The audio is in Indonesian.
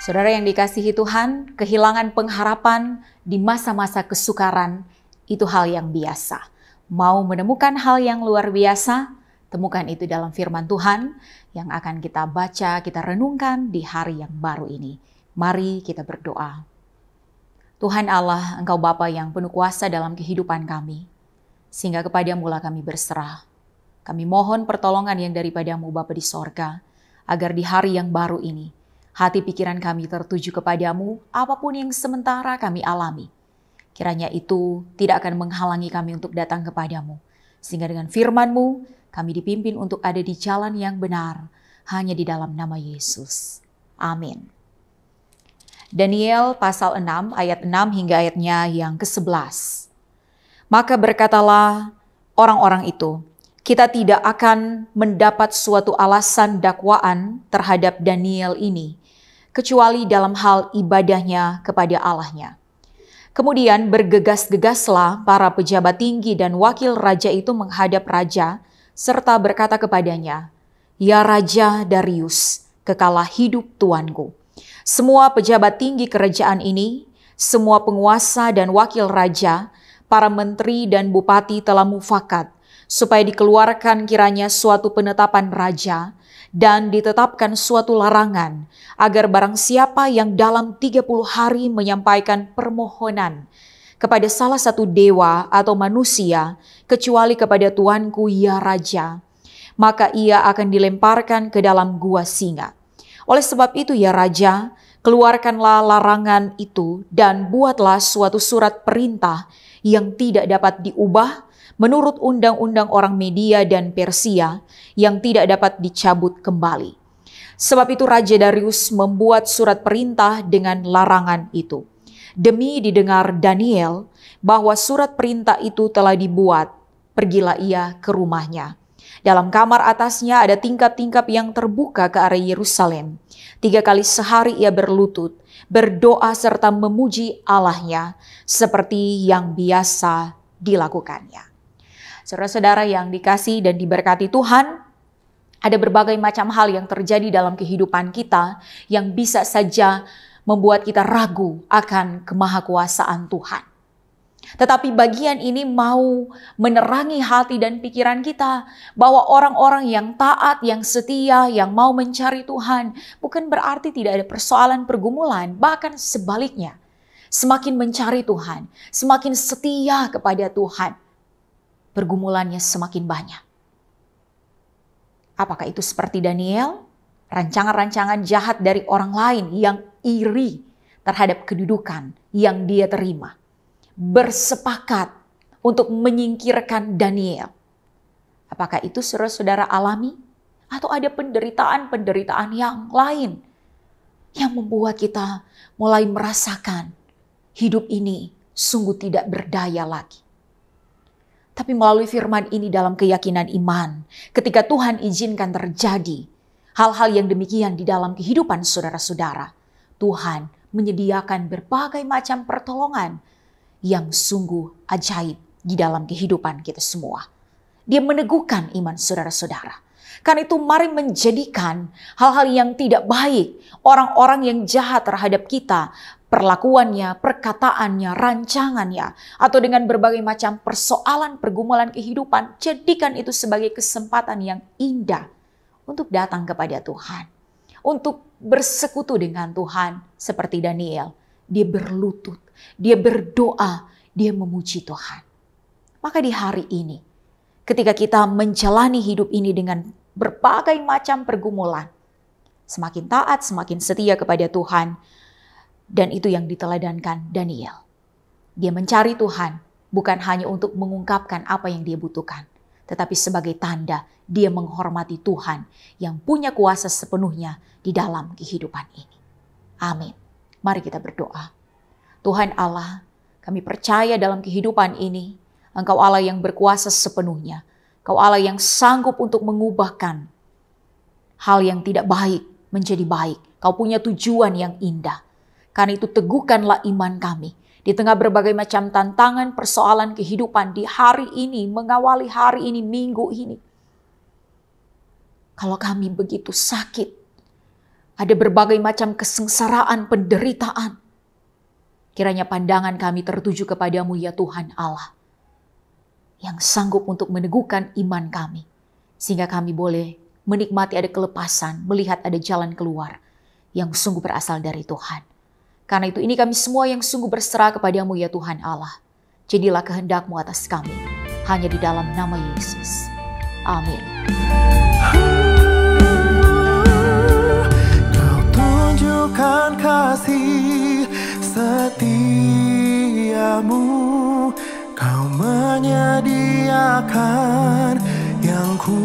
Saudara yang dikasihi Tuhan, kehilangan pengharapan di masa-masa kesukaran itu hal yang biasa. Mau menemukan hal yang luar biasa, temukan itu dalam firman Tuhan yang akan kita baca, kita renungkan di hari yang baru ini. Mari kita berdoa. Tuhan Allah, Engkau Bapa yang penuh kuasa dalam kehidupan kami, sehingga kepadamu-lah kami berserah. Kami mohon pertolongan yang daripada-Mu Bapa di sorga, agar di hari yang baru ini, hati pikiran kami tertuju kepadamu, apapun yang sementara kami alami. Kiranya itu tidak akan menghalangi kami untuk datang kepadamu. Sehingga dengan firman-Mu, kami dipimpin untuk ada di jalan yang benar, hanya di dalam nama Yesus. Amin. Daniel pasal 6, ayat 6 hingga ayatnya yang ke-11. Maka berkatalah orang-orang itu, kita tidak akan mendapat suatu alasan dakwaan terhadap Daniel ini, kecuali dalam hal ibadahnya kepada Allahnya. Kemudian bergegas-gegaslah para pejabat tinggi dan wakil raja itu menghadap raja, serta berkata kepadanya, "Ya Raja Darius, kekalah hidup tuanku. Semua pejabat tinggi kerajaan ini, semua penguasa dan wakil raja, para menteri dan bupati telah mufakat, supaya dikeluarkan kiranya suatu penetapan raja, dan ditetapkan suatu larangan, agar barang siapa yang dalam 30 hari menyampaikan permohonan kepada salah satu dewa atau manusia, kecuali kepada tuanku ya Raja, maka ia akan dilemparkan ke dalam gua singa. Oleh sebab itu ya Raja, keluarkanlah larangan itu dan buatlah suatu surat perintah yang tidak dapat diubah menurut undang-undang orang Media dan Persia yang tidak dapat dicabut kembali. Sebab itu Raja Darius membuat surat perintah dengan larangan itu. Demi didengar Daniel bahwa surat perintah itu telah dibuat, pergilah ia ke rumahnya. Dalam kamar atasnya ada tingkap-tingkap yang terbuka ke arah Yerusalem. 3 kali sehari ia berlutut, berdoa serta memuji Allahnya seperti yang biasa dilakukannya. Saudara-saudara yang dikasihi dan diberkati Tuhan, ada berbagai macam hal yang terjadi dalam kehidupan kita yang bisa saja membuat kita ragu akan kemahakuasaan Tuhan. Tetapi bagian ini mau menerangi hati dan pikiran kita bahwa orang-orang yang taat, yang setia, yang mau mencari Tuhan bukan berarti tidak ada persoalan pergumulan, bahkan sebaliknya. Semakin mencari Tuhan, semakin setia kepada Tuhan, pergumulannya semakin banyak. Apakah itu seperti Daniel? Rancangan-rancangan jahat dari orang lain yang iri terhadap kedudukan yang dia terima, bersepakat untuk menyingkirkan Daniel. Apakah itu saudara-saudara alami? Atau ada penderitaan-penderitaan yang lain yang membuat kita mulai merasakan hidup ini sungguh tidak berdaya lagi? Tapi melalui firman ini dalam keyakinan iman, ketika Tuhan izinkan terjadi hal-hal yang demikian di dalam kehidupan saudara-saudara, Tuhan menyediakan berbagai macam pertolongan yang sungguh ajaib di dalam kehidupan kita semua. Dia meneguhkan iman saudara-saudara. Karena itu mari menjadikan hal-hal yang tidak baik, orang-orang yang jahat terhadap kita, perlakuannya, perkataannya, rancangannya, atau dengan berbagai macam persoalan pergumulan kehidupan, jadikan itu sebagai kesempatan yang indah untuk datang kepada Tuhan, untuk bersekutu dengan Tuhan seperti Daniel. Dia berlutut, dia berdoa, dia memuji Tuhan. Maka di hari ini, ketika kita menjalani hidup ini dengan berbagai macam pergumulan, semakin taat, semakin setia kepada Tuhan. Dan itu yang diteladankan Daniel. Dia mencari Tuhan bukan hanya untuk mengungkapkan apa yang dia butuhkan, tetapi sebagai tanda dia menghormati Tuhan yang punya kuasa sepenuhnya di dalam kehidupan ini. Amin. Mari kita berdoa. Tuhan Allah, kami percaya dalam kehidupan ini, Engkau Allah yang berkuasa sepenuhnya. Engkau Allah yang sanggup untuk mengubahkan hal yang tidak baik menjadi baik. Kau punya tujuan yang indah. Karena itu teguhkanlah iman kami di tengah berbagai macam tantangan persoalan kehidupan di hari ini, mengawali hari ini, minggu ini. Kalau kami begitu sakit, ada berbagai macam kesengsaraan, penderitaan. Kiranya pandangan kami tertuju kepadamu ya Tuhan Allah, yang sanggup untuk meneguhkan iman kami, sehingga kami boleh menikmati ada kelepasan, melihat ada jalan keluar yang sungguh berasal dari Tuhan. Karena itu ini kami semua yang sungguh berserah kepadamu ya Tuhan Allah. Jadilah kehendak-Mu atas kami, hanya di dalam nama Yesus. Amin. Kau tunjukkan kasih setiamu, Kau menyediakan yang ku